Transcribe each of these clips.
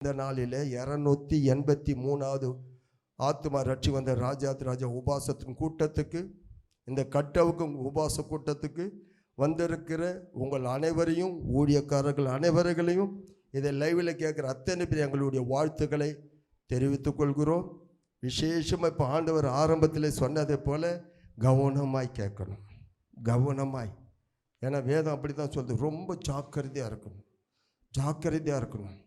இந்த நாளில் 283வது ஆத்மா ரட்சி வந்த ராஜாதி ராஜா உபாசத்தின் கூட்டத்துக்கு, இந்த கட்டவுக்கும் உபாச கூட்டத்துக்கு வந்திருக்கிற உங்கள் அனைவரையும், ஊழியக்காரர்கள் அனைவர்களையும், இதை லைவில் கேட்குற அத்தனை பேர் எங்களுடைய வாழ்த்துக்களை தெரிவித்துக் கொள்கிறோம். விசேஷமாக இப்போ ஆண்டவர் ஆரம்பத்தில் சொன்னதை போல் கவனமாய் கேட்கணும், கவனமாய். ஏன்னா வேதம் அப்படி தான் சொல்லுது, ரொம்ப ஜாக்கிரதையாக இருக்கணும், ஜாக்கிரதையாக இருக்கணும்.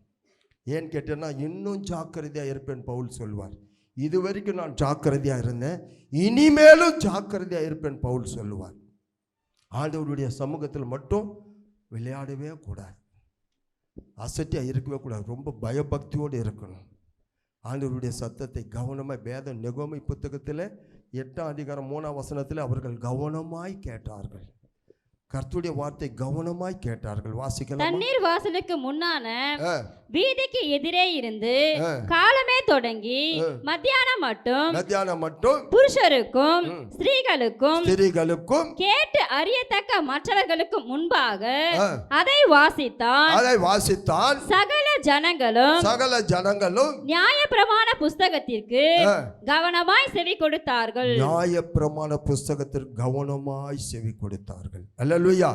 ஏன்னு கேட்டேன்னா இன்னும் ஜாக்கிரதையாக இருப்பேன் பவுல் சொல்வார். இது வரைக்கும் நான் ஜாக்கிரதையாக இருந்தேன், இனிமேலும் ஜாக்கிரதையாக இருப்பேன் பவுல் சொல்லுவார். ஆண்டவருடைய சமூகத்தில் மட்டும் விளையாடவே கூடாது, அசட்டியாக இருக்கவே கூடாது, ரொம்ப பயபக்தியோடு இருக்கணும். ஆண்டவருடைய சத்தத்தை கவனமாக, வேத நெகோமி புத்தகத்தில் 8ஆம் அதிகாரம் 3ஆம் வசனத்தில் அவர்கள் கவனமாய் கேட்டார்கள், கர்த்தருடைய வார்த்தை கவனமாய் கேட்டார்கள். வாசிக்கலாம். தண்ணீர் வாசலுக்கு முன்னான வீதிக்கு எதிரே இருந்து காலமே தொடங்கி மத்தியானம் மட்டும் புருஷருக்கும் ஸ்திரீகளுக்கும் கேட்டு அறியத்தக்க மற்றவர்களுக்கு முன்பாக அதை வாசித்தான். சகல ஜனங்களும் நியாயப்பிரமாண புஸ்தகத்திற்கு கவனமாய் செவி கொடுத்தார்கள். நியாயப்பிரமாண புஸ்தகத்திற்கு கவனமாய் செவி கொடுத்தார்கள். அல்லேலூயா.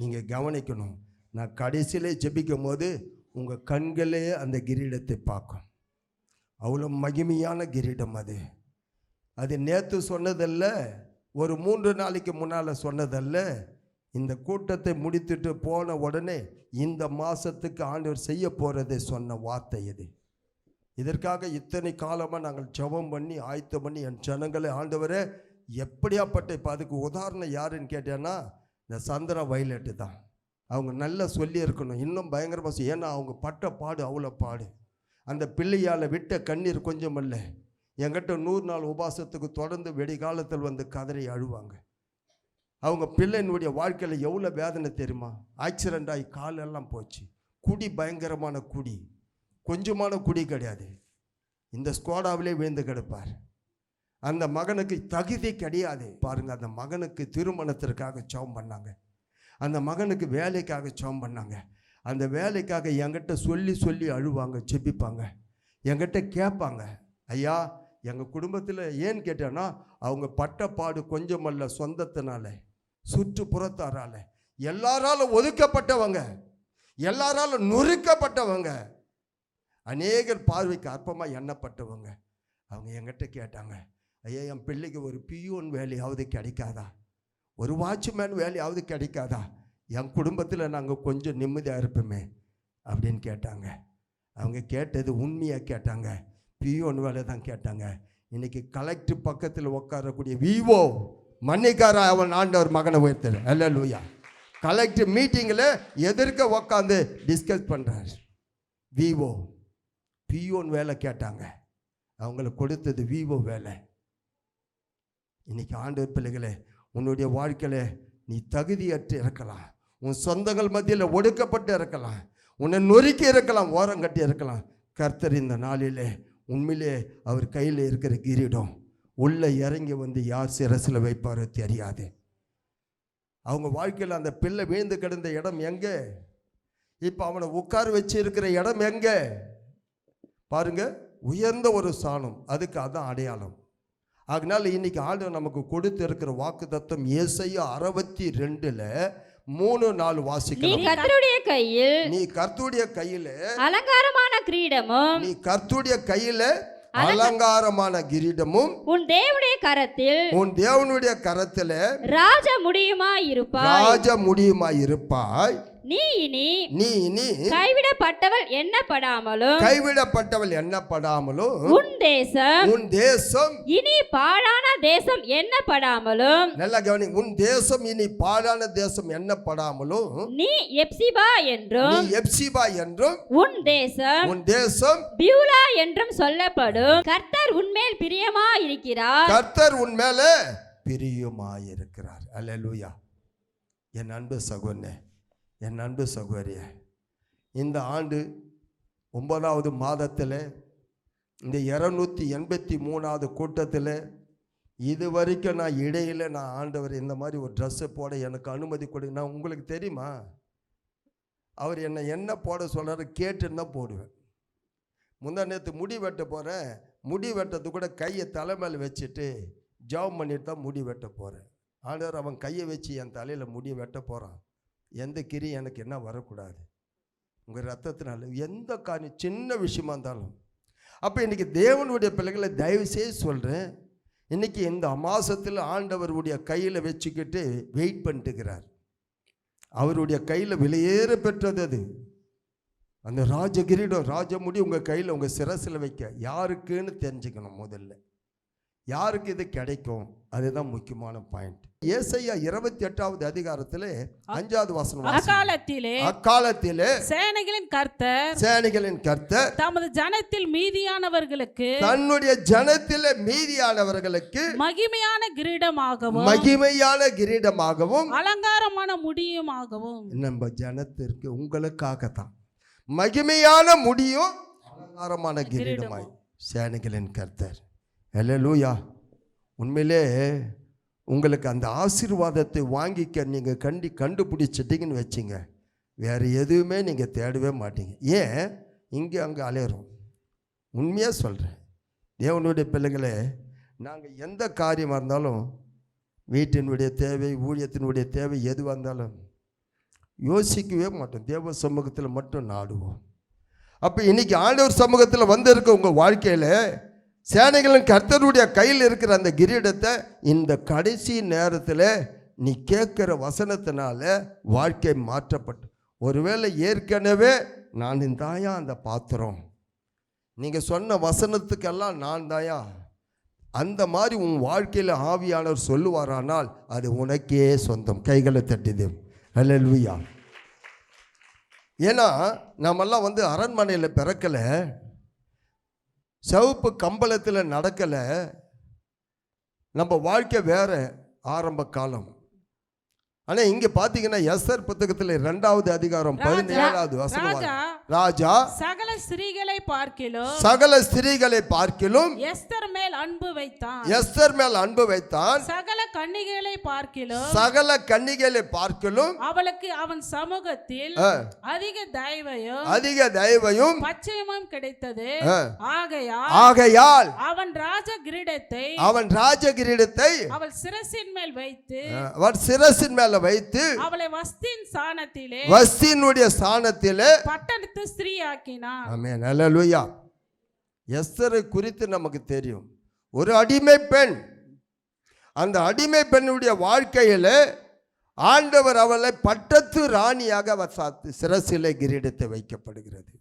நீங்கள் கவனிக்கணும். நான் கடைசியிலே ஜெபிக்கும் போது உங்கள் கண்களே அந்த கிரீடத்தை பார்க்கும். அவ்வளோ மகிமையான கிரீடம் அது. அது நேற்று சொன்னதல்ல, ஒரு 3 நாளைக்கு முன்னால் சொன்னதல்ல. இந்த கூட்டத்தை முடித்துட்டு போன உடனே இந்த மாதத்துக்கு ஆண்டவர் செய்ய போகிறதை சொன்ன வார்த்தை இது. இதற்காக இத்தனை காலமாக நாங்கள் ஜெபம் பண்ணி ஆயத்தம் பண்ணி என் ஜனங்களை, ஆண்டவரே எப்படியாப்பட்ட, இப்போ அதுக்கு உதாரணம் யாருன்னு கேட்டேன்னா இந்த சந்திரா வயலட்டு தான். அவங்க நல்லா சொல்லி இருக்கணும், இன்னும் பயங்கரமாக. ஏன்னா அவங்க பட்ட பாடு அவ்வளோ பாடு. அந்த பிள்ளையால் விட்ட கண்ணீர் கொஞ்சம் அல்ல. என்கிட்ட 100 நாள் உபாசத்துக்கு தொடர்ந்து வெடிகாலத்தில் வந்து கதறி அழுவாங்க. அவங்க பிள்ளையினுடைய வாழ்க்கையில் எவ்வளோ வேதனை தெரியுமா? ஆக்சிடெண்ட் ஆகி காலெல்லாம் போச்சு. குடி, பயங்கரமான குடி, கொஞ்சமான குடி கிடையாது. இந்த ஸ்கோடாவிலே விழுந்து கிடப்பார். அந்த மகனுக்கு தகுதி கிடையாது பாருங்கள். அந்த மகனுக்கு திருமணத்திற்காக ஜெபம் பண்ணாங்க, அந்த மகனுக்கு வேலைக்காக ஜெபம் பண்ணாங்க. அந்த வேலைக்காக என்கிட்ட சொல்லி அழுவாங்க, ஜெபிப்பாங்க, என்கிட்ட கேட்பாங்க, ஐயா எங்கள் குடும்பத்தில் ஏன்னு கேட்டேன்னா அவங்க பட்ட பாடு கொஞ்சமல்ல, சொந்தத்தினால, சுற்றுப்புறத்தாரால், எல்லாராலும் ஒதுக்கப்பட்டவங்க, எல்லாராலும் நொறுக்கப்பட்டவங்க, அநேகர் பார்வைக்கு அற்பமாக எண்ணப்பட்டவங்க. அவங்க என்கிட்ட கேட்டாங்க, ஐயா என் பிள்ளைக்கு ஒரு பியூன் வேலையாவது கிடைக்காதா, ஒரு வாட்ச்மேன் வேலையாவது கிடைக்காதா, என் குடும்பத்தில் நாங்கள் கொஞ்சம் நிம்மதியாக இருப்போமே அப்படின்னு கேட்டாங்க. அவங்க கேட்டது உண்மையாக கேட்டாங்க, பியூன் வேலை தான் கேட்டாங்க. இன்றைக்கி கலெக்டர் பக்கத்தில் உட்காரக்கூடிய விவோ மன்னிக்கார அவன் ஆண்டவர் மகனை உயர்த்தல. அல்லேலூயா. கலெக்டர் மீட்டிங்கில் எதிர்க்க உட்காந்து டிஸ்கஸ் பண்ணுறார். விவோ பியூன் வேலை கேட்டாங்க, அவங்களுக்கு கொடுத்தது விவோ வேலை. இன்றைக்கி ஆண்டவர் பிள்ளைகளே, உன்னுடைய வாழ்க்கையில் நீ தகுதியற்று இருக்கலாம், உன் சொந்தங்கள் மத்தியில் ஒடுக்கப்பட்டு இருக்கலாம், உன்னை நொறுக்கி இருக்கலாம், ஓரங்கட்டி இருக்கலாம். கர்த்தர் இந்த நாளிலே உண்மையிலே அவர் கையில் இருக்கிற கிரீடம் உள்ளே இறங்கி வந்து யார் சிரசில் வைப்பாரோ தெரியாது. அவங்க வாழ்க்கையில் அந்த பிள்ளை வீழ்ந்து கிடந்த இடம் எங்கே? இப்போ அவனை உட்கார வச்சு இருக்கிற இடம் எங்கே பாருங்க, உயர்ந்த ஒரு சாணம். அதுக்கு அதான் அடையாளம். அதனால இன்னைக்கு ஆண்டவர் நமக்கு கொடுத்து இருக்கிற வாக்கு தத்தம் ஏசாயா 62ல் 3-4 வாசிக்கலாம். நீ கர்த்தருடைய கையில் அலங்காரமான கிரீடமும், நீ கர்த்தருடைய கையில் அலங்காரமான கிரீடமும், உன் தேவனுடைய கரத்தில் ராஜ முடியுமாய் இருப்பாய். நீ இனி கைவிடப்பட்டவள் எண்ணப்படாமலும் உன் தேசம் இனி பாழான தேசம் எண்ணப்படாமலும், நல்லா கவனி, உன் தேசம் இனி பாழான தேசம் எண்ணப்படாமலும், நீ எப்சிபா என்றும் உன் தேசம் பியூலா என்றும் சொல்லப்படும். கர்த்தர் உன்மேல் பிரியமாயிருக்கிறார். கர்த்தர் உன்மேல பிரியமாயிருக்கிறார். அல்லேலூயா. என் அன்பு சகோதரனே, என் அன்பு சகோதரியே, இந்த ஆண்டு 9வது மாதத்தில் இந்த 283வது கூட்டத்தில் இது வரைக்கும் நான் இடையில் ஆண்டவர் இந்த மாதிரி ஒரு ட்ரெஸ்ஸை போட எனக்கு அனுமதி கொடு. நான் உங்களுக்கு தெரியுமா, அவர் என்ன போட சொல்கிறாரு கேட்டுன்னு தான் போடுவேன். முந்தா நேற்று முடி வெட்ட போகிறேன், முடி வெட்டது கூட கையை தலை மேலே வச்சுட்டு ஜெபம் பண்ணிட்டு தான் முடி வெட்ட போகிறேன். ஆண்டவர் அவன் கையை வச்சு என் தலையில் முடி வெட்ட போகிறான். எந்த கிரி எனக்கு என்ன வரக்கூடாது, உங்கள் ரத்தத்தினால எந்த காரியம் சின்ன விஷயமா இருந்தாலும். அப்போ இன்றைக்கி தேவனுடைய பிள்ளைகளை தயவுசெய்து சொல்கிறேன், இன்றைக்கி இந்த மாதத்தில் ஆண்டவருடைய கையில் வச்சுக்கிட்டு வெயிட் பண்ணிட்டுக்கிறார். அவருடைய கையில் விலையேற பெற்றது அது. அந்த ராஜகிரீடம், ராஜமுடி உங்கள் கையில் உங்கள் சிரசில் வைக்க யாருக்குன்னு தெரிஞ்சுக்கணும். முதல்ல யாருக்கு இது கிடைக்கும், அதுதான் முக்கியமான பாயிண்ட். ஏசாயா 28வது அதிகாரத்தில் 5வது வசனம். அக்காலத்திலே சேனைகளின் கர்த்தர் தமது ஜனத்தில் மீதியானவர்களுக்கு, தன்னுடைய ஜனத்தில் மீதியானவர்களுக்கு மகிமையான கிரீடமாகவும் அலங்காரமான முடியுமாகவும். நம்ம ஜனத்திற்கு உங்களுக்காகத்தான் மகிமையான முடியும் அலங்காரமான கிரீடமாய் சேனைகளின் கர்த்தர். அல்லேலூயா. உண்மையிலே உங்களுக்கு அந்த ஆசீர்வாதத்தை வாங்கிக்க நீங்கள் கண்டுபிடிச்சிட்டிங்கன்னு வச்சிங்க, வேறு எதுவுமே நீங்கள் தேடவே மாட்டீங்க. ஏன் இங்கே அங்கே அலையிறோம்? உண்மையாக சொல்கிறேன் தேவனுடைய பிள்ளைகளே, நாங்கள் எந்த காரியமாக இருந்தாலும், வீட்டினுடைய தேவை, ஊழியத்தினுடைய தேவை எதுவாக இருந்தாலும் யோசிக்கவே மாட்டோம், தேவ சமூகத்தில் மட்டும் நாடுவோம். அப்போ இன்றைக்கி ஆண்டவர் சமூகத்தில் வந்திருக்க உங்கள் வாழ்க்கையில் சேனைகளின் கர்த்தருடைய கையில் இருக்கிற அந்த கிரீடத்தை இந்த கடைசி நேரத்தில் நீ கேட்குற வசனத்தினால வாழ்க்கை மாற்றப்பட்டு, ஒருவேளை ஏற்கனவே நான் தாயா அந்த பாத்திரம், நீங்கள் சொன்ன வசனத்துக்கெல்லாம் நான் தாயா, அந்த மாதிரி உன் வாழ்க்கையில் ஆவியானவர் சொல்லுவாரானால் அது உனக்கே சொந்தம். கைகளை தட்டிது. அல்லேலூயா. ஏன்னா நாமெல்லாம் அரண்மனையில் பிறக்கலை, சிவப்பு கம்பளத்தில் நடக்கலை, நம்ம வாழ்க்கை வேறு ஆரம்ப காலம். ஆனால் இங்கே பார்த்தீங்கன்னா எஸ்தர் புத்தகத்தில் 2வது அதிகாரம் 17வது வசனம், ராஜா சகல ஸ்திரீகளை பார்க்கிலும் எஸ்தர் மேல் அன்பு வைத்தான். சகல கன்னிகைகளை பார்க்கிலும் அவளுக்கு அவன் சமூகத்தில் அதிக தயவையும் பச்சையமும் கிடைத்தது. ஆகையால் அவன் ராஜ கிரீடத்தை அவள் சிரசின் மேல் வைத்து அவளை வஸ்தினுடைய ஸ்தானத்திலே பட்டணத்து ஸ்திரீயாக்கினான். ஆமென். அல்லேலூயா. எஸ்தரை குறித்து நமக்கு தெரியும், ஒரு அடிமை பெண். அந்த அடிமை பெண்ணுடைய வாழ்க்கையில் ஆண்டவர் அவளை பட்டத்து ராணியாக சிரசிலே கிரீடத்தை வைக்கப்படுகிறது.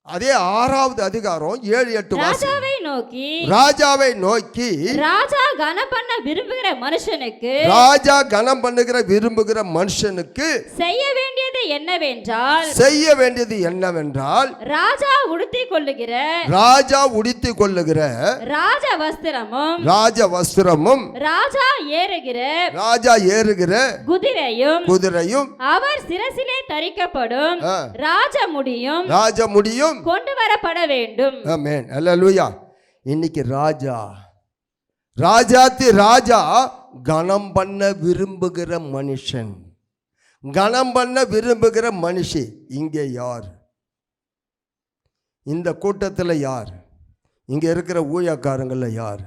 அதே 6வது அதிகாரம் 7-8 ராஜாவை நோக்கி ராஜா கனம் பண்ண விரும்புகிற மனுஷனுக்கு செய்ய வேண்டியது என்னவென்றால் ராஜா உடுத்திக் கொள்ளுகிற ராஜ வஸ்திரமும் ராஜா ஏறுகிற குதிரையும் அவர் சிரசிலே தரிக்கப்படும் ராஜமுடியும் கொண்டு வரப்பட வேண்டும். ஆமென். அல்லேலூயா. இன்னைக்கு ராஜா கனம் பண்ண விரும்புகிற மனுஷன், கனம் பண்ண விரும்புகிற மனுஷி இங்கே யார்? இந்த கூட்டத்தில் யார்? இங்கே இருக்கிற ஊழியக்காரங்களில் யார்?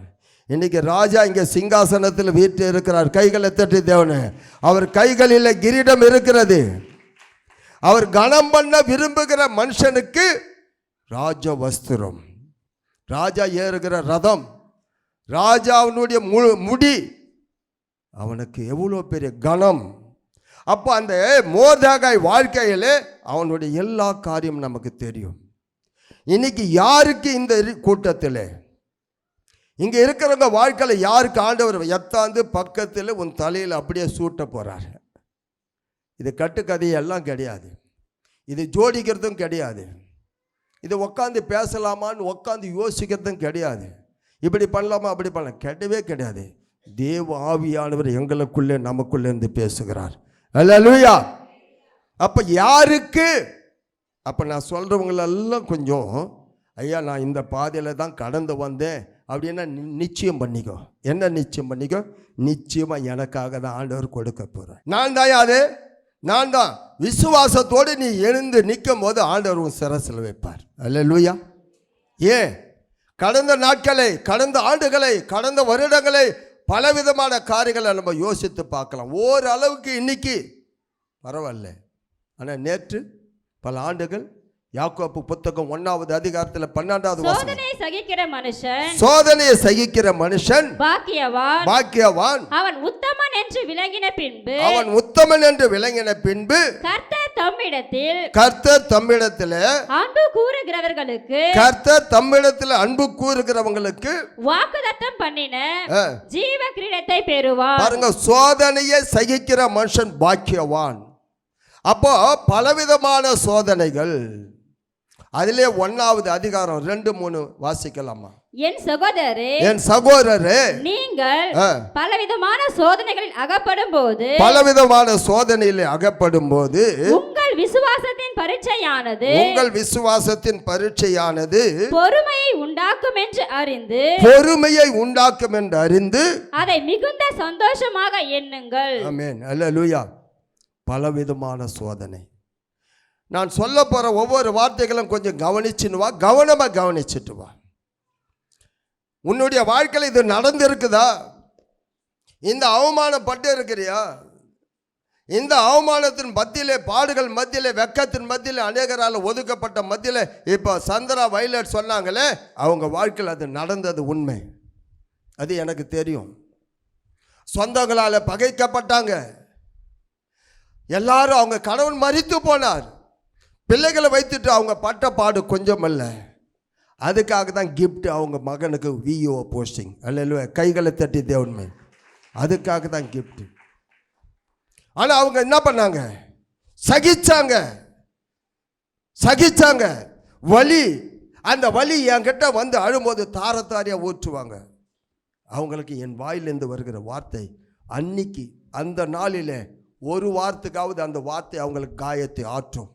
இன்னைக்கு ராஜா இங்கே சிங்காசனத்தில் வீட்டு இருக்கிறார். கைகளை தட்டி தேவனே, அவர் கைகளில் கிரீடம் இருக்கிறது. அவர் கனம் பண்ண விரும்புகிற மனுஷனுக்கு ராஜ வஸ்திரம், ராஜா ஏறுகிற ரதம், ராஜாவினுடைய முடி, அவனுக்கு எவ்வளோ பெரிய கனம். அப்போ அந்த மோர்தேகாய் வாழ்க்கையில் அவனுடைய எல்லா காரியம் நமக்கு தெரியும். இன்னைக்கு யாருக்கு இந்த கூட்டத்தில் இங்கே இருக்கிறவங்க வாழ்க்கையில் யாருக்கு ஆண்டவர் எத்தாந்து பக்கத்தில் உன் தலையில் அப்படியே சூட்ட போகிறார்? இது கட்டுக்கதையெல்லாம் கிடையாது, இது ஜோடிக்கிறதும் கிடையாது, இது உட்காந்து பேசலாமான்னு உட்காந்து யோசிக்கிறதும் கிடையாது, இப்படி பண்ணலாமா அப்படி பண்ணலாம், கிடையவே கிடையாது. தேவ ஆவியானவர் எங்களுக்குள்ளே நமக்குள்ளே இருந்து பேசுகிறார். அல்லேலூயா. அப்போ யாருக்கு? அப்போ நான் சொல்கிறவங்களெல்லாம் கொஞ்சம், ஐயா நான் இந்த பாதையில் தான் கடந்து வந்தேன் அப்படின்னா நிச்சயம் பண்ணிக்கோ. என்ன நிச்சயம் பண்ணிக்கோ? நிச்சயமாக எனக்காக தான் ஆண்டவர் கொடுக்க போகிறேன். நான் தான் யாரு? நான் தான். விசுவாசத்தோடு நீ எழுந்து நிற்கும் போது ஆண்டவர் உன் சிரசில் வைப்பார். அல்லேலூயா. ஏன் கடந்த நாட்களை, கடந்த ஆண்டுகளை, கடந்த வருடங்களை பலவிதமான காரியங்களை நம்ம யோசித்து பார்க்கலாம். ஓரளவுக்கு இன்னைக்கு பரவாயில்ல. ஆனால் நேற்று பல ஆண்டுகள். யாக்கோபு புத்தகம் 1வது அதிகாரத்தில் 12வது வசனம். சோதனையை சகிக்கிற மனுஷன், சோதனையை சகிக்கிற மனுஷன் பாக்கியவான். பாக்கியவான். அவன் உத்தமன் என்று விளங்கின பின்பு, அவன் உத்தமன் என்று விளங்கின பின்பு கர்த்தர் தம்மிடத்தில் அன்பு கூறுகிறவர்களுக்கு, கர்த்தர் தம்மிடத்தில் அன்பு கூறுகிறவங்களுக்கு வாக்குத்தத்தம் பண்ணின ஜீவ கிரீடத்தை பெறுவான். பாருங்க, சோதனையை சகிக்கிற மனுஷன் பாக்கியவான். அப்போ பலவிதமான சோதனைகள். அதிலே 1வது அதிகாரம் 2-3 வாசிக்கலாமா? என் சகோதரரே, என் சகோதரரே, நீங்கள் பலவிதமான சோதனைகளில் அகப்படும் போது, பலவிதமான சோதனையில் அகப்படும் போது உங்கள் விசுவாசத்தின் பரீட்சையானது, உங்கள் விசுவாசத்தின் பரீட்சையானது பொறுமையை உண்டாக்கும் என்று அறிந்து, பொறுமையை உண்டாக்கும் என்று அறிந்து அதை மிகுந்த சந்தோஷமாக எண்ணுங்கள். ஆமென், அல்லேலூயா. பலவிதமான சோதனை. நான் சொல்ல போற ஒவ்வொரு வார்த்தைகளும் கொஞ்சம் கவனிச்சுன்னு வா, கவனமா கவனிச்சுட்டு வா. உன்னுடைய வாழ்க்கையில் இது நடந்திருக்குதா? இந்த அவமானப்பட்டு இருக்கிறியா? இந்த அவமானத்தின் மத்தியிலே, பாடுகள் மத்தியிலே, வெக்கத்தின் மத்தியிலே, அநேகரால் ஒதுக்கப்பட்ட மத்தியிலே, இப்போ சந்திரா வைலட் சொன்னாங்களே, அவங்க வாழ்க்கையில் அது நடந்தது உண்மை. அது எனக்கு தெரியும். சொந்தங்களால் பகைக்கப்பட்டாங்க. எல்லாரும், அவங்க கணவன் மரித்து போனார். பிள்ளைகளை வைத்துட்டு அவங்க பட்ட பாடு கொஞ்சம் அல்ல. அதுக்காக தான் கிஃப்ட் அவங்க மகனுக்கு விஓ போஸ்டிங். அல்ல, கைகளை தட்டி தேவன்மை. அதுக்காக தான் கிஃப்ட். ஆனால் அவங்க என்ன பண்ணாங்க? சகிச்சாங்க. சகிச்சாங்க. வலி, அந்த வலி என்கிட்ட வந்து அழும்போது தாரத்தாரியாக ஊற்றுவாங்க. அவங்களுக்கு என் வாயிலிருந்து வருகிற வார்த்தை அன்னைக்கு அந்த நாளில் ஒரு வார்த்தைக்காவது அந்த வார்த்தை அவங்களுக்கு காயத்தை ஆற்றும்,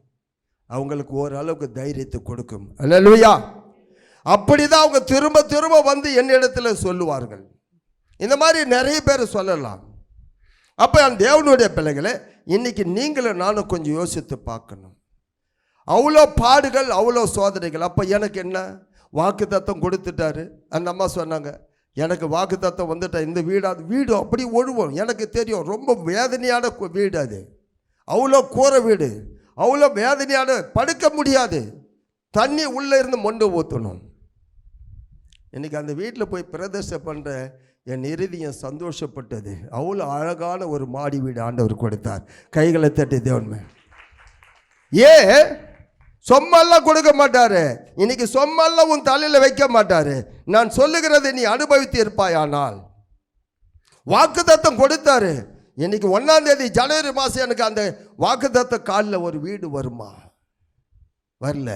அவங்களுக்கு ஓரளவுக்கு தைரியத்தை கொடுக்கும். அல்லேலூயா. அப்படிதான் அவங்க திரும்ப திரும்ப வந்து என்னிடத்தில் சொல்லுவார்கள். இந்த மாதிரி நிறைய பேர் சொல்லலாம். அப்போ அந்த தேவனுடைய பிள்ளைகளை இன்னைக்கு நீங்களும் நானும் கொஞ்சம் யோசித்து பார்க்கணும். அவ்வளோ பாடுகள், அவ்வளோ சோதனைகள். அப்போ எனக்கு என்ன? வாக்குத்தத்தம் கொடுத்துட்டாரு. அந்த அம்மா சொன்னாங்க, எனக்கு வாக்குத்தத்தம் வந்துட்டா இந்த வீடு அப்படி ஒழுவோம். எனக்கு தெரியும், ரொம்ப வேதனையான வீடு அது. அவ்வளோ கூரை வீடு, அவ்வளோ வேதனையான, படுக்க முடியாது. தண்ணி உள்ளே இருந்து மொண்டு ஊற்றணும். இன்னைக்கு அந்த வீட்டில் போய் பிரதர்ஷனம் பண்ணுற என் இறுதியம் சந்தோஷப்பட்டது. அவ்வளோ அழகான ஒரு மாடி வீடு ஆண்டவர் கொடுத்தார். கைகளை தட்டி தேவன்மை. சொம்மெல்லாம் கொடுக்க மாட்டாரு. இன்னைக்கு சொம்மெல்லாம் உன் தலையில் வைக்க மாட்டாரு. நான் சொல்லுகிறது நீ அனுபவித்து இருப்பாயானால். வாக்குத்தத்தம் கொடுத்தாரு. இன்னைக்கு 1ஆம் தேதி ஜனவரி மாதம் எனக்கு அந்த வாக்குத்தத்த காலில் ஒரு வீடு வருமா? வரல.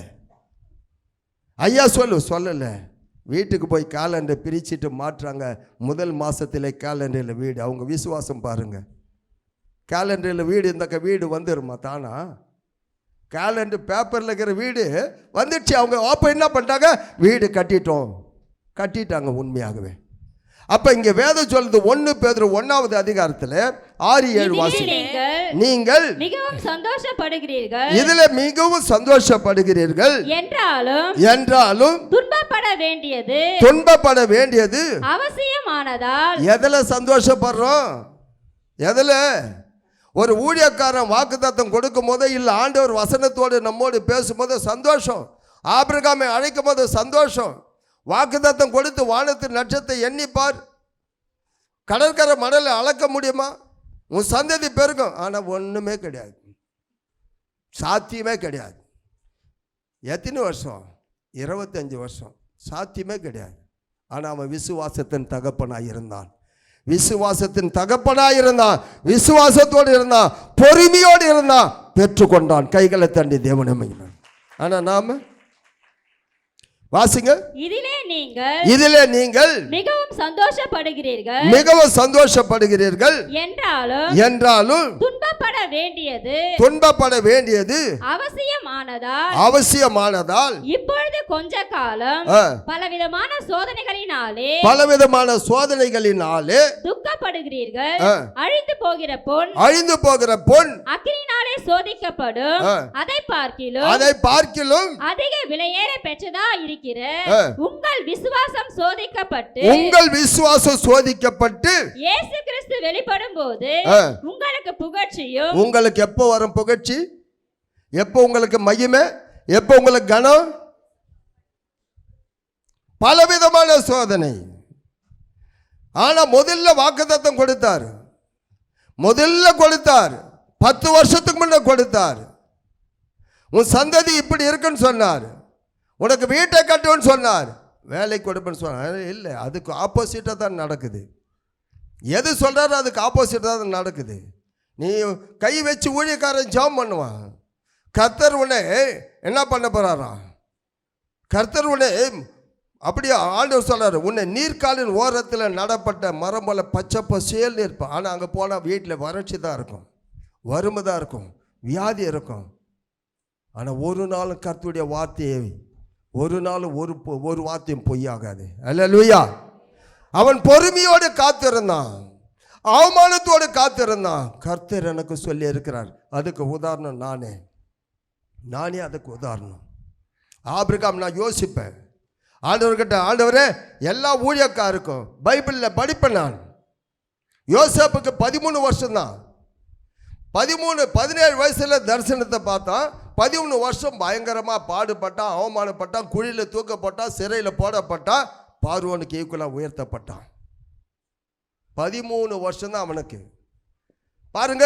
ஐயா சொல்லலை. வீட்டுக்கு போய் கேலண்டர் பிரிச்சுட்டு மாற்றுறாங்க. முதல் மாதத்தில் கேலண்டரில் வீடு. அவங்க விசுவாசம் பாருங்க. கேலண்டரில் வீடு, இந்த வீடு வந்துருமா தானா? கேலண்டர் பேப்பரில் இருக்கிற வீடு வந்துடுச்சு. அவங்க அப்போ என்ன பண்ணிட்டாங்க? வீடு கட்டிட்டாங்க உண்மையாகவே. அப்போ இங்கே வேதம் சொல்லுது 1 பேதுரு 1வது அதிகாரத்தில் 6-7 வாசி. நீங்கள் மிகவும் சந்தோஷப்படுகிறீர்கள், இதில் மிகவும் சந்தோஷப்படுகிறீர்கள். என்றாலும் துன்பப்பட வேண்டியது அவசியமானதால். எதில் சந்தோஷப்படுறோம்? எதில்? ஒரு ஊழியக்காரன் வாக்குத்தத்தம் கொடுக்கும் போது, இல்லை ஆண்டவர் வசனத்தோடு நம்மோடு பேசும்போது சந்தோஷம். ஆபிரகாமை அழைக்கும் போது சந்தோஷம். வாக்குத்தத்தம் கொடுத்து வானத்தின் நட்சத்திரத்தை எண்ணிப்பார். கடற்கரை மணலை அளக்க முடியுமா? உன் சந்ததி பெருகும். ஆனால் ஒன்றுமே கிடையாது, சாத்தியமே கிடையாது. எத்தனை வருஷம்? 25 வருஷம். சாத்தியமே கிடையாது. ஆனால் அவன் விசுவாசத்தின் தகப்பனாய் இருந்தான். விசுவாசத்தோடு இருந்தான், பொறுமையோடு இருந்தான், பெற்றுக்கொண்டான். கைகளை தண்டி தேவனை மகிமை. ஆனால் நாம வாசிங்க. இதிலே நீங்கள் மிகவும் சந்தோஷப்படுகிறீர்கள். என்றாலும் துன்பப்பட வேண்டியது அவசியமானதால் இப்பொழுது கொஞ்ச காலம் பலவிதமான சோதனைகளினாலே துக்கப்படுகிறீர்கள். அழிந்து போகிற பொன் அக்கினியினாலே சோதிக்கப்படும். அதை பார்க்கிலும் அதிக விலையேற பெற்றதா இருக்கிறது. இருக்கிற உங்கள் விசுவாசம் சோதிக்கப்பட்டு இயேசு கிறிஸ்து வெளிப்படும் போது உங்களுக்கு புகழ்ச்சியும். உங்களுக்கு எப்போ வரும் புகழ்ச்சி? எப்போ உங்களுக்கு மகிமை? எப்போ உங்களுக்கு கனம்? பலவிதமான சோதனை. ஆனா முதல்ல வாக்குத்தத்தம் கொடுத்தார். 10 வருஷத்துக்கு முன்ன கொடுத்தார். உன் சந்ததி இப்படி இருக்குன்னு சொன்னார். உனக்கு வீட்டை கட்டுன்னு சொன்னார். வேலை கொடுப்பேன்னு சொன்னார். இல்லை, அதுக்கு ஆப்போசிட்டாக தான் நடக்குது. எது சொல்கிறாரோ அதுக்கு ஆப்போசிட்டாக தான் நடக்குது. நீ கை வச்சு ஊழியக்காரன் ஜெபம் பண்ணுவான். கர்த்தர் உன்னை என்ன பண்ண போகிறாராம்? கர்த்தர் உன்னை அப்படியே ஆண்டவர் சொல்கிறார், உன்னை நீர்க்காலின் ஓரத்தில் நடப்பட்ட மரம் போல பச்சை பசேல்னு இருப்பான். ஆனால் அங்கே போனால் வீட்டில் வறட்சி தான் இருக்கும், வறுமை தான் இருக்கும், வியாதி இருக்கும். ஆனால் ஒரு நாள் கர்த்தருடைய வார்த்தையை ஒரு நாள் ஒரு வார்த்தையும் பொய்யாகாது. அல்லேலூயா. அவன் பொறுமையோடு காத்திருந்தான், அவமானத்தோடு காத்திருந்தான். கர்த்தர் எனக்கு சொல்லி இருக்கிறார். அதுக்கு உதாரணம் நானே அதுக்கு உதாரணம். ஆபிரகாம் நான் யோசிப்பேன், ஆண்டவர்கிட்ட, ஆண்டவரே எல்லா ஊழியக்காருக்கும் பைபிளில் படிப்பேன். நான் யோசேப்புக்கு 13 வருஷம்தான். 17 வயசில் தரிசனத்தை பார்த்தான். 13 வருஷம் பயங்கரமாக பாடுபட்டான், அவமானப்பட்டான், குழியில் தூக்கப்பட்டான், சிறையில் போடப்பட்டான், பார்வோனுக்கு ஈக்குவலாக உயர்த்தப்பட்டான். 13 வருஷம்தான் அவனுக்கு. பாருங்க,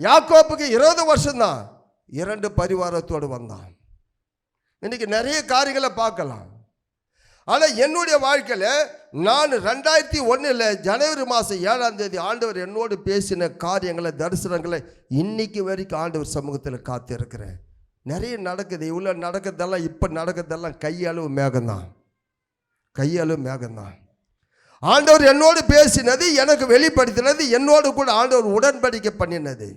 யாக்கோப்புக்கு 20 வருஷம்தான். 2 பரிவாரத்தோடு வந்தான். இன்னைக்கு நிறைய காரியங்களை பார்க்கலாம். ஆனால் என்னுடைய வாழ்க்கையில் நான் 2001 ஜனவரி மாதம் 7ஆம் தேதி ஆண்டவர் என்னோடு பேசின காரியங்களை, தரிசனங்களை இன்னைக்கு வரைக்கும் ஆண்டவர் சமூகத்தில் காத்திருக்கிறேன். நிறைய நடக்குது. இவ்வளோ நடக்கிறதெல்லாம், இப்போ நடக்கிறதெல்லாம் கையளவு மேகம்தான். ஆண்டவர் என்னோடு பேசினது, எனக்கு வெளிப்படுத்தினது, என்னோடு கூட ஆண்டவர் உடன்படிக்கை பண்ணினது.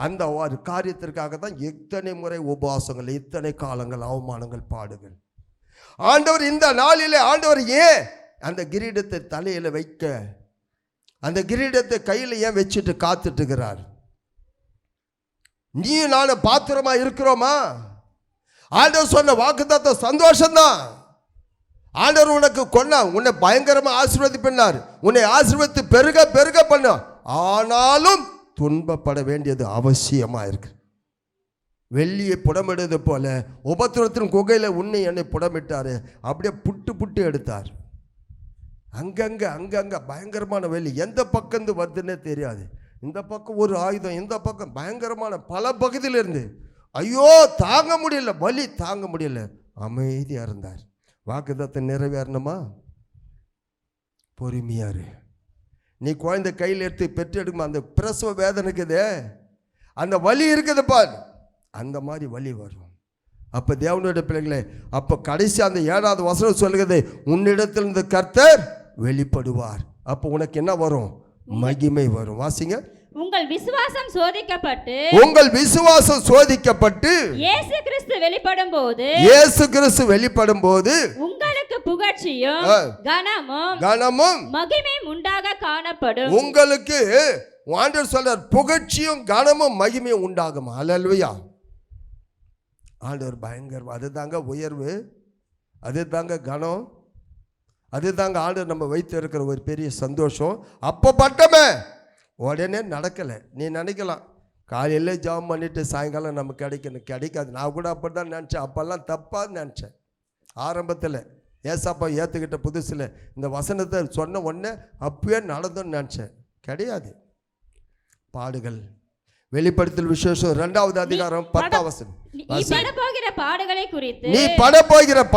அந்த ஒரு காரியத்திற்காக தான் இத்தனை முறை உபவாசங்கள், இத்தனை காலங்கள், அவமானங்கள், பாடுகள். ஆண்டவர் இந்த நாளிலே ஆண்டவர் ஏன் அந்த கிரீடத்தை தலையில் வைக்க, அந்த கிரீடத்தை கையில் ஏன் வச்சுட்டு காத்துட்டுக்கிறார்? நீ நானும் பாத்திரமா இருக்கிறோமா? ஆண்டவர் சொன்ன வாக்குத்தத்தம் சந்தோஷம்தான். ஆண்டவர் உனக்கு உன்னை பயங்கரமாக ஆசீர்வதிப்பார். உன்னை ஆசீர்வதித்து பெருக பெருக பண்ண. ஆனாலும் துன்பப்பட வேண்டியது அவசியமாக இருக்கு. வெள்ளியை புடமிடுவது போல உபத்திரத்தின் குகையில் உன்னை என்னை புடமிட்டார். அப்படியே புட்டு எடுத்தார். அங்கங்கே பயங்கரமான வெள்ளி எந்த பக்கம் வருதுன்னே தெரியாது. இந்த பக்கம் ஒரு ஆயுதம், இந்த பக்கம் பயங்கரமான பல பகுதியிலிருந்து. ஐயோ, தாங்க முடியல, வலி தாங்க முடியல. அமைதியாக இருந்தார். வாக்குத்தத்தை நிறைவேறணுமா? பொறுமையாரு. நீ குழந்தை கையில் எடுத்து பெற்றெடுக்குமா, அந்த பிரசவ வேதனை இருக்குதே, அந்த வலி இருக்குது பார், அந்த மாதிரி வலி வரும். அப்போ தேவனுடைய பிள்ளைகளே, அப்போ கடைசி அந்த 7வது வசனம் சொல்லுகிறது, உன்னிடத்திலிருந்து கர்த்தர் வெளிப்படுவார். அப்போ உனக்கு என்ன வரும்? மகிமை வரும். வாசிங்க. உங்கள் விசுவாசம் சோதிக்கப்பட்டு இயேசு கிறிஸ்து வெளிப்படும் போது உங்களுக்கு புகழ்ச்சியும் கனமும் மகிமையும் உண்டாக காணப்படும். உங்களுக்கு ஆண்டவர் சொல்றார், புகழ்ச்சியும் கனமும் மகிமையும் உண்டாகும். அல்லேலூயா. ஆண்டவர் பயங்கரம். அதுதாங்க உயர்வு, அதுதாங்க கனம், அதுதாங்க ஆண்டவர் நம்ம வைத்து இருக்கிற ஒரு பெரிய சந்தோஷம். அப்போ பட்டமே உடனே நடக்கலை. நீ நினைக்கலாம் காலையில் ஜாம் பண்ணிவிட்டு சாயங்காலம் நமக்கு கிடைக்காது. நான் கூட அப்படி தான் நினச்சேன். அப்போல்லாம் தப்பாக நினச்சேன். ஆரம்பத்தில் ஏசாப்பா ஏற்றுக்கிட்ட புதுசில் இந்த வசனத்தை சொன்ன உடனே அப்பயே நடந்தோன்னு நினச்சேன். கிடையாது. பாடுகள், வெளிப்படுத்தல் விசேஷம் 2வது அதிகாரம் 10ஆம் வசனம். நீ படப்போகிற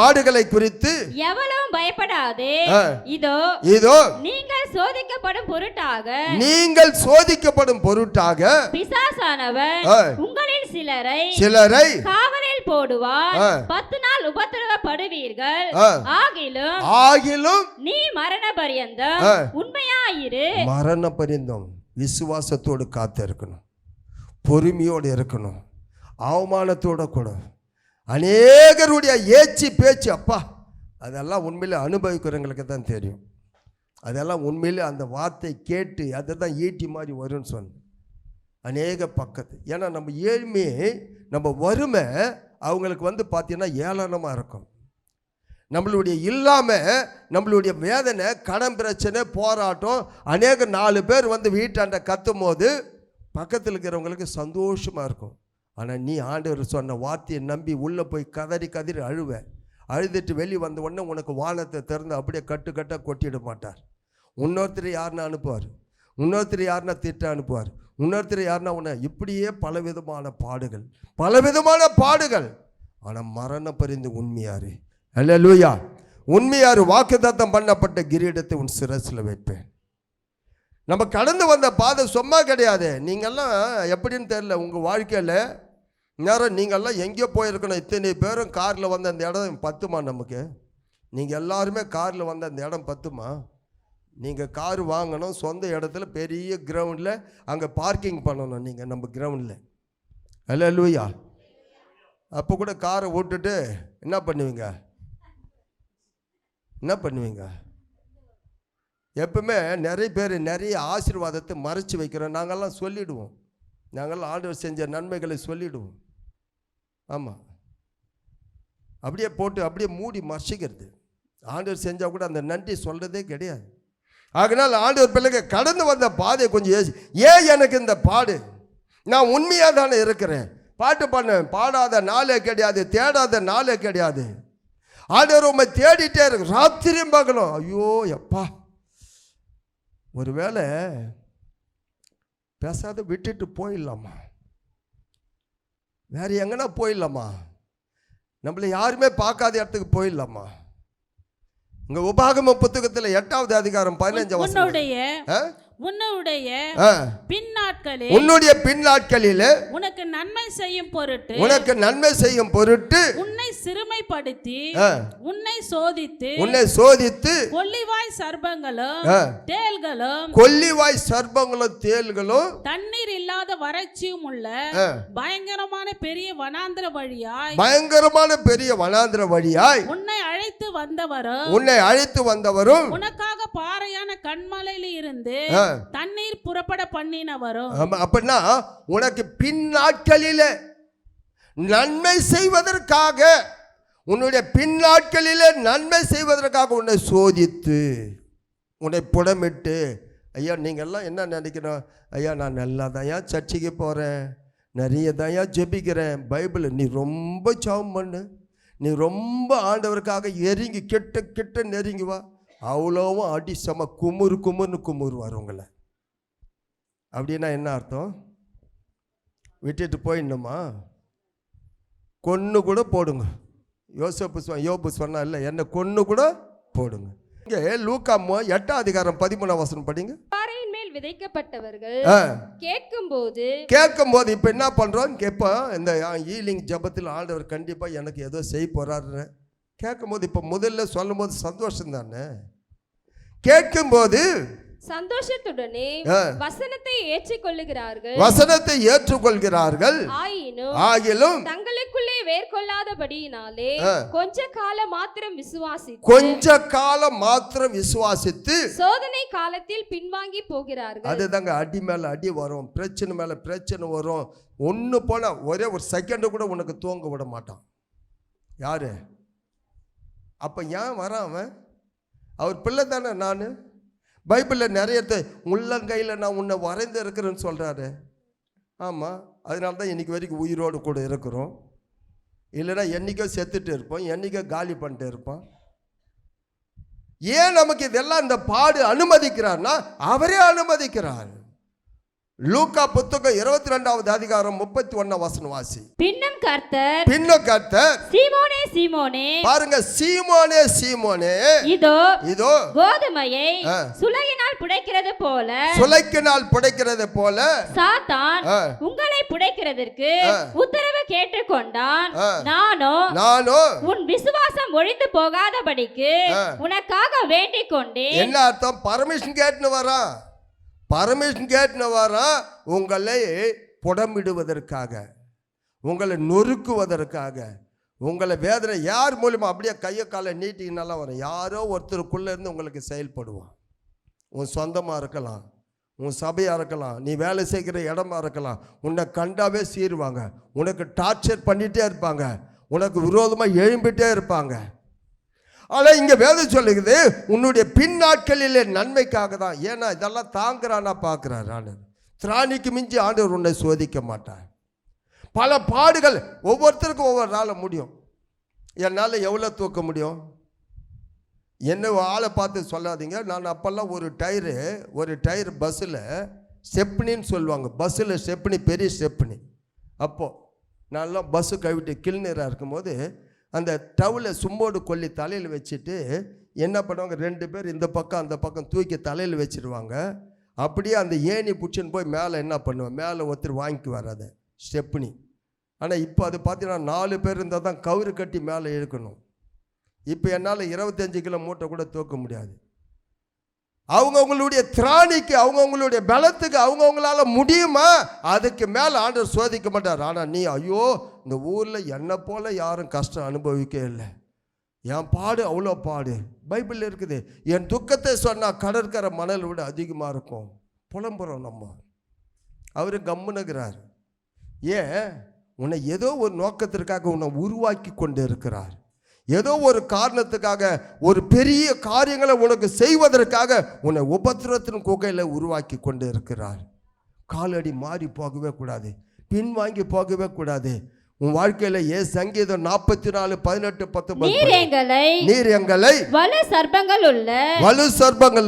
பாடுகளை குறித்து எவ்வளவும் பயப்படாதே. இதோ நீங்கள் சோதிக்கப்படும் பொருட்டாக பிசாசானவன் உங்களில் சிலரை காவலில் போடுவார். 10 நாள் உபத்திரவப்படுவீர்கள். ஆகிலும் நீ மரண பரியந்தம் உண்மையாயிரு. மரண பரியந்தம் விசுவாசத்தோடு காத்து இருக்கணும், பொறுமையோடு இருக்கணும், அவமானத்தோடு கூட. அநேகருடைய ஏச்சி பேச்சு, அப்பா, அதெல்லாம் உண்மையில் அனுபவிக்கிறவங்களுக்கு தான் தெரியும். அதெல்லாம் உண்மையிலே அந்த வார்த்தை கேட்டு அதை தான் ஈட்டி மாதிரி வரும்னு சொன்னேன். அநேக பக்கத்து. ஏன்னா நம்ம ஏழ்மையே, நம்ம வறுமை அவங்களுக்கு பார்த்தீங்கன்னா ஏளனமாக இருக்கும். நம்மளுடைய இல்லாமல் நம்மளுடைய வேதனை, கடன் பிரச்சனை, போராட்டம், அநேக 4 பேர் வந்து வீட்டாண்ட கத்தும் போது பக்கத்தில் இருக்கிறவங்களுக்கு சந்தோஷமாக இருக்கும். ஆனால் நீ ஆண்டவர் சொன்ன வார்த்தையை நம்பி உள்ளே போய் கதறி கதறி அழுதுட்டு வெளியே வந்த உடனே உனக்கு வானத்தை திறந்து அப்படியே கட்டாக கொட்டிட மாட்டார். இன்னொருத்தர் யாருன்னா அனுப்புவார், இன்னொருத்தர் யாருன்னா திட்ட அனுப்புவார், இன்னொருத்தர் யாருன்னா உன்னை, இப்படியே பலவிதமான பாடுகள். ஆனால் மரணம் பரிந்து உண்மையாரு. அல்லேலூயா. உண்மையாரு வாக்குத்தத்தம் பண்ணப்பட்ட கிரீடத்தை உன் சிரசில் வைப்பேன். நம்ம கடந்து வந்த பாதை சும்மா கிடையாது. நீங்கள்லாம் எப்படின்னு தெரியல, உங்கள் வாழ்க்கையில் நேரம் நீங்கள்லாம் எங்கேயோ போயிருக்கணும். இத்தனை பேரும் காரில் வந்த அந்த இடம் பத்துமா? நமக்கு நீங்கள் எல்லாருமே காரில் வந்த அந்த இடம் பத்துமா? நீங்கள் கார் வாங்கணும், சொந்த இடத்துல பெரிய கிரவுண்டில் அங்கே பார்க்கிங் பண்ணணும். நீங்கள் நம்ம கிரவுண்டில். அல்லேலூயா. அப்போ கூட காரை விட்டுட்டு என்ன பண்ணுவீங்க? எப்பவுமே நிறைய பேர் நிறைய ஆசீர்வாதத்தை மறைச்சி வைக்கிறோம். நாங்கள்லாம் சொல்லிவிடுவோம், நாங்கள்லாம் ஆண்டவர் செஞ்ச நன்மைகளை சொல்லிவிடுவோம். ஆமாம், அப்படியே போட்டு அப்படியே மூடி மறைச்சிக்கிறது. ஆண்டவர் செஞ்சால் கூட அந்த நன்றி சொல்கிறதே கிடையாது. அதனால் ஆண்டவர் பிள்ளைங்க கடந்து வந்த பாதையை கொஞ்சம் ஏன் எனக்கு இந்த பாடு? நான் உண்மையாக தானே இருக்கிறேன். பாட்டு பண்ணேன், பாடாத நாளே கிடையாது, தேடாத நாளே கிடையாது. ஆண்டவர் உண்மை தேடிட்டே இருக்கு, ராத்திரியும் பார்க்கணும். ஐயோ எப்பா, ஒரு வேளை பேசாத விட்டுட்டு போயிடலாமா, வேற எங்கன்னா போயிடலாமா, நம்மளை யாருமே பார்க்காத இடத்துக்கு போயிடலாமா? இங்க உபாகம புத்தகத்தில் 8வது அதிகாரம் 15 வசனம், உன்னுடைய பின்னாட்களில் உனக்கு நன்மை செய்யும் பொருட்டு உன்னை சிறுமைப்படுத்தி உன்னை சோதித்து கொல்லிவாய் சர்ப்பங்களும் தேள்களும் தண்ணீர் இல்லாத வறட்சியும் உள்ள பயங்கரமான பெரிய வனாந்திர வழியாய் உன்னை அழைத்து வந்தவரும் உனக்காக பாறையான கண்மலையில இருந்து தண்ணீர் புறப்பட பண்ணினவரும். அப்படின்னா உனக்கு பின்னாட்களில் நன்மை செய்வதற்காக, உன்னுடைய பின்னாட்களில் நன்மை செய்வதற்காக உன்னை சோதித்து, உன்னை புடமிட்டு, ஐயா நீங்கள்லாம் என்ன நினைக்கணும்? ஐயா நான் நல்லா தான்யா சர்ச்சைக்கு போகிறேன், நிறைய தான்யா ஜெபிக்கிறேன், பைபிள் நீ ரொம்ப ஜெபம் பண்ணு, நீ ரொம்ப ஆண்டவருக்காக எரிங்கி கிட்ட நெருங்கி வா, அவ்வளோவும் அடி செம குமுறுவார் உங்களை. அப்படின்னா என்ன அர்த்தம்? விட்டுட்டு போயிடணுமா? கொன்று கூட போடுங்க. யோபு சொன்னா இல்லை, என்னை கொன்று கூட போடுங்க. இங்கே லூக்கா 8வது அதிகாரம் 13வது வசனம் படிங்க. பாறையின் மேல் விதைக்கப்பட்டவர்கள் கேட்கும்போது இப்போ என்ன பண்றோம்? கேட்போம், இந்த ஈலிங் ஜபத்தில் ஆண்டவர் கண்டிப்பா எனக்கு ஏதோ செய்ய போறாருன்னு கேட்கும்போது, இப்போ முதல்ல சொல்லும் போது சந்தோஷம் தானே. கேட்கும்போது சந்தோஷத்துடனே வசனத்தை ஏற்றுக்கொள்கிறார்கள். ஆகிலும் தங்களுக்குள்ளே வேர்கொள்ளாதபடியினாலே கொஞ்ச காலம் மாத்திரம் விசுவாசித்து சோதனை காலத்தில் பின்வாங்கி போகிறார்கள். அதுதாங்க, அடி மேல அடி வரும், பிரச்சனை மேல பிரச்சனை வரும். ஒன்று போல ஒரே ஒரு செகண்ட் கூட உனக்கு தூங்க விட மாட்டான். யாரு? அப்ப ஏன் வரான் அவன்? அவர் பிள்ளை தானே. நான் பைபிளில் நிறைய உள்ளங்கையில் நான் உன்னை வரைந்து இருக்கிறேன்னு சொல்கிறாரு. ஆமாம், அதனால தான் இன்றைக்கி வரைக்கும் உயிரோடு கூட இருக்கிறோம். இல்லைன்னா என்றைக்கோ செத்துட்டு இருப்போம், என்றைக்கோ காலி பண்ணிட்டு இருப்போம். ஏன் நமக்கு இதெல்லாம் இந்த பாடு அனுமதிக்கிறார்னா அவரே அனுமதிக்கிறார். லூக்கா புத்தகம் 22வது அதிகாரம் 31 வசனம் வாசி. பின்னும் கர்த்தர் சீமோனே பாருங்க, சீமோனே இதோ கோதுமையை சுளையினால் புடைக்கிறது போல சாத்தான் உங்களை புடைக்கிறதற்கு உத்தரவு கேட்டுக்கொண்டான். நானோ உன் விசுவாசம் ஒழிந்து போகாதபடிக்கு உனக்காக வேண்டிக் கொண்டேன். என்ன அர்த்தம்? பர்மிஷன் கேட்டுன்னு வரா, உங்களை புடமிடுவதற்காக, உங்களை நொறுக்குவதற்காக, உங்களை வேதனை யார் மூலியமா அப்படியே கையை காலை நீட்டினாலும் வரும். யாரோ ஒருத்தருக்குள்ளே இருந்து உங்களுக்கு செயல்படுவான். உன் சொந்தமாக இருக்கலாம், உன் சபையாக இருக்கலாம், நீ வேலை செய்கிற இடமா இருக்கலாம். உன்னை கண்டாவே சீருவாங்க, உனக்கு டார்ச்சர் பண்ணிகிட்டே இருப்பாங்க, உனக்கு விரோதமாக எழும்பிட்டே இருப்பாங்க. ஆனால் இங்கே வேதம் சொல்லுகிறது உன்னுடைய பின்னாட்களிலே நன்மைக்காக தான். ஏன்னா இதெல்லாம் தாங்குறானா பார்க்குறாரு ஆண்டவர். திராணிக்கு மிஞ்சி ஆண்டவர் உன்னை சோதிக்க மாட்டார். பல பாடுகள் ஒவ்வொருத்தருக்கும் ஒவ்வொரு நாள் முடியும். என்னால் எவ்வளோ தூக்க முடியும்? என்ன ஆளை பார்த்து சொல்லாதீங்க. நான் அப்போல்லாம் ஒரு டயர் பஸ்ஸில் ஸ்டெப்னின்னு சொல்லுவாங்க. பஸ்ஸில் ஸ்டெப்னி, பெரிய ஸ்டெப்னி. அப்போது நான்லாம் பஸ்ஸு கவிட்டு கிளினராக இருக்கும்போது அந்த டவுலை சும்மோடு கொல்லி தலையில் வச்சுட்டு என்ன பண்ணுவாங்க, 2 பேர் இந்த பக்கம் அந்த பக்கம் தூக்கி தலையில் வச்சுருவாங்க. அப்படியே அந்த ஏணி பிடிச்சின்னு போய் மேலே என்ன பண்ணுவேன், மேலே ஒருத்தர் வாங்கிக்கு வராத ஸ்டெப்னி. ஆனால் இப்போ அது பார்த்தீங்கன்னா 4 பேர் இருந்தால் தான் கவுரு கட்டி மேலே இழுக்கணும். இப்போ என்னால் 25 கிலோ மூட்டை கூட தூக்க முடியாது. அவங்கவுங்களுடைய திராணிக்கு, அவங்கவுங்களுடைய பலத்துக்கு அவங்கவுங்களால முடியுமா, அதுக்கு மேலே ஆண்டவர் சோதிக்க மாட்டார். ஆனால் நீ ஐயோ இந்த ஊரில் என்னை போல் யாரும் கஷ்டம் அனுபவிக்க இல்லை, என் பாடு அவ்வளோ பாடு. பைபிளில் இருக்குது, என் துக்கத்தை சொன்னால் கடற்கரை மணல் விட அதிகமாக இருக்கும். புலம்புறோம் நம்ம. அவர் கம்முனுகிறார். ஏன்? உன்னை ஏதோ ஒரு நோக்கத்திற்காக உன்னை உருவாக்கி கொண்டு இருக்கிறார். ஏதோ ஒரு காரணத்துக்காக, ஒரு பெரிய காரியங்களை உனக்கு செய்வதற்காக உன்னை உபத்திரத்தின் குகையில் உருவாக்கி கொண்டு இருக்கிறார். காலடி மாறி போகவே கூடாது, பின்வாங்கி போகவே கூடாது. உன் வாழ்க்கையில சங்கீதம் 44:18-19 நீர் எங்களை வலு சர்ப்பங்கள்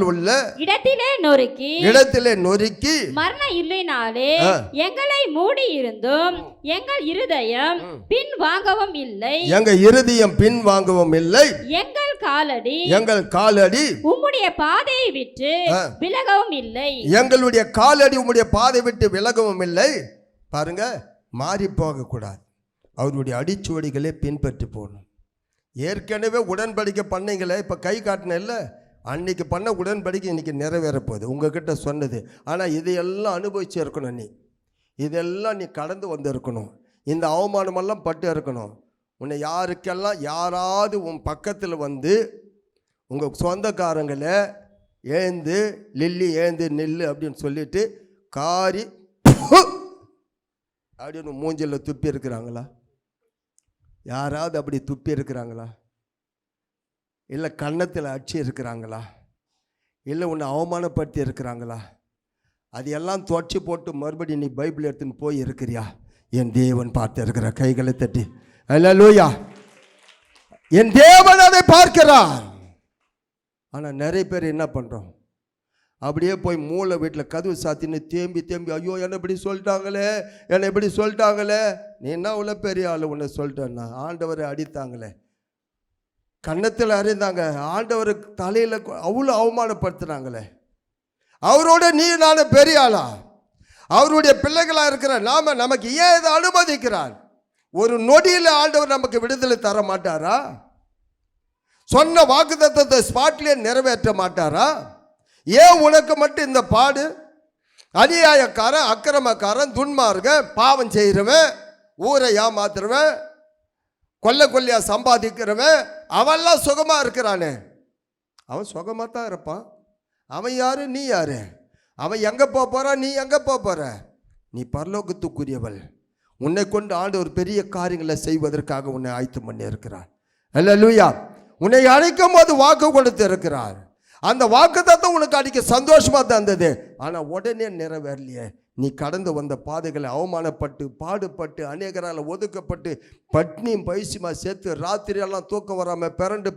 உள்ள இடத்திலே நொறுக்கி மரண இல்லைனாலே எங்களை மூடி இருந்தும் எங்கள் இருதயம் பின் வாங்கவும் இல்லை, எங்கள் இருதயம் பின் வாங்கவும் இல்லை, எங்கள் காலடி உம்முடைய பாதையை விட்டு விலகவும் இல்லை, எங்களுடைய காலடி உம்முடைய பாதை விட்டு விலகவும் இல்லை. பாருங்க, மாறி போக கூடாது. அவருடைய அடிச்சுவடிகளே பின்பற்றி போகணும். ஏற்கனவே உடன்படிக்கை பண்ணீங்களே, இப்போ கை காட்டின இல்லை, அன்னைக்கு பண்ண உடன்படிக்கை இன்னைக்கு நிறைவேற போகுது உங்ககிட்ட சொன்னது. ஆனால் இதையெல்லாம் அனுபவிச்சு இருக்கணும். இதெல்லாம் நீ கடந்து வந்து இருக்கணும். இந்த அவமானமெல்லாம் பட்டு இருக்கணும். உன்னை யாராவது உன் பக்கத்தில் வந்து உங்கள் சொந்தக்காரங்களை ஏந்து லில்லி ஏந்து நில்லு அப்படின்னு சொல்லிட்டு காரி அப்படின்னு மூஞ்சில் துப்பி இருக்கிறாங்களா? யாராவது அப்படி துப்பி இருக்கிறாங்களா? இல்லை கன்னத்தில் அடிச்சு இருக்கிறாங்களா? இல்லை உன்னை அவமானப்படுத்தி இருக்கிறாங்களா? அது எல்லாம் துவச்சி போட்டு மறுபடியும் நீ பைபிள் எடுத்துன்னு போய் இருக்கிறியா? என் தேவன் பார்த்து இருக்கிற கைகளை தட்டி அல்லேலூயா. என் தேவன் அதை பார்க்கிறார். ஆனால் நிறைய பேர் என்ன பண்ணுறோம், அப்படியே போய் மூளை வீட்டில் கதவு சாத்தின்னு தேம்பி ஐயோ என்னை இப்படி சொல்லிட்டாங்களே. நீ என்ன அவ்வளோ பெரிய ஆள், உன்னை சொல்லிட்டேன்னா ஆண்டவரை அடித்தாங்களே, கன்னத்தில் அறிந்தாங்க, ஆண்டவர் தலையில் அவ்வளோ அவமானப்படுத்துனாங்களே. அவரோட நீ நான் பெரிய ஆளா? அவருடைய பிள்ளைகளாக இருக்கிற நமக்கு ஏன் இதை அனுமதிக்கிறார்? ஒரு நொடியில் ஆண்டவர் நமக்கு விடுதலை தர மாட்டாரா? சொன்ன வாக்குத்தத்தத்தை ஸ்பாட்லேயே நிறைவேற்ற மாட்டாரா? ஏன் உனக்கு மட்டும் இந்த பாடு? அநியாயக்காரன், அக்கிரமக்காரன், துன்மார்கன், பாவம் செய்கிறவன், ஊரை ஏமாத்துறவன், கொள்ளையா சம்பாதிக்கிறவன், அவெல்லாம் சுகமாக இருக்கிறானே. அவன் சுகமாக தான் இருப்பான். அவன் யாரு, நீ யாரு? அவன் எங்கே போகிறான், நீ எங்கே போகிற? நீ பரலோகத்துக்குரியவள். உன்னை கொண்டு ஆண்டவர் பெரிய காரியங்களை செய்வதற்காக உன்னை ஆயத்தம் பண்ணி இருக்கிறார். அல்லேலூயா. உன்னை அழைக்கும் போது வாக்கு கொடுத்து இருக்கிறார். அந்த வாக்குத்தத்தம் உனக்கு அடிக்க சந்தோஷமாக தான் இருந்தது. ஆனால் உடனே நிறைவேறலையே. நீ கடந்து வந்த பாதைகளை அவமானப்பட்டு, பாடுபட்டு, அநேகரால் ஒதுக்கப்பட்டு, பட்னியும் பயிற்சியுமா சேர்த்து ராத்திரியெல்லாம் தூக்கம் வராமல் பிறண்டு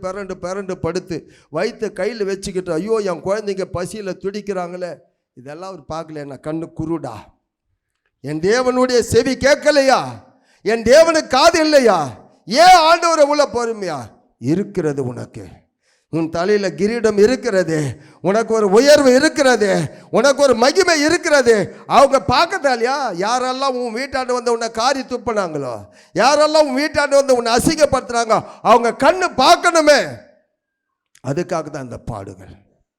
படுத்து வயிற்று கையில் வச்சுக்கிட்டு ஐயோ என் குழந்தைங்க பசியில் துடிக்கிறாங்களே. இதெல்லாம் அவர் பார்க்கலையா? கண்ணு குருடா? என் தேவனுடைய செவி கேட்கலையா? என் தேவனுக்கு காது இல்லையா? ஏன் ஆண்டவரை உள்ள பொறுமையா இருக்கிறது? உனக்கு உன் தலையில் கிரீடம் இருக்கிறது, உனக்கு ஒரு உயர்வு இருக்கிறது, உனக்கு ஒரு மகிமை இருக்கிறது. அவங்க பார்க்கத்தாலையா? யாரெல்லாம் உன் வீட்டாண்டு வந்து உன்னை காரி துப்பினாங்களோ, யாரெல்லாம் உன் வீட்டாண்டு வந்து உன்னை அசிங்கப்படுத்துறாங்க, அவங்க கண்ணு பார்க்கணுமே. அதுக்காக தான் இந்த பாடுகள்.